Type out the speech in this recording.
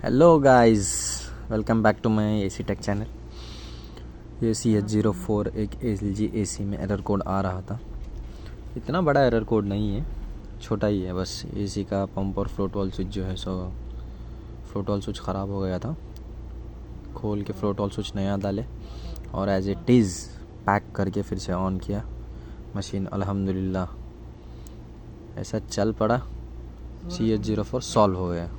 Hello guys, welcome back to my AC tech channel. ये CH04 एक LG AC में error code आ रहा था। इतना बड़ा एरर कोड नहीं है, छोटा ही है। बस AC का पंप और फ्लोट वाल स्विच जो है सो फ्लोट वाल स्विच ख़राब हो गया था। खोल के फ्लोट वाल स्विच नया डाले और एज इट इज़ पैक करके फिर से ऑन किया। मशीन अल्हम्दुलिल्लाह ऐसा चल पड़ा। CH04 सॉल्व हो गया।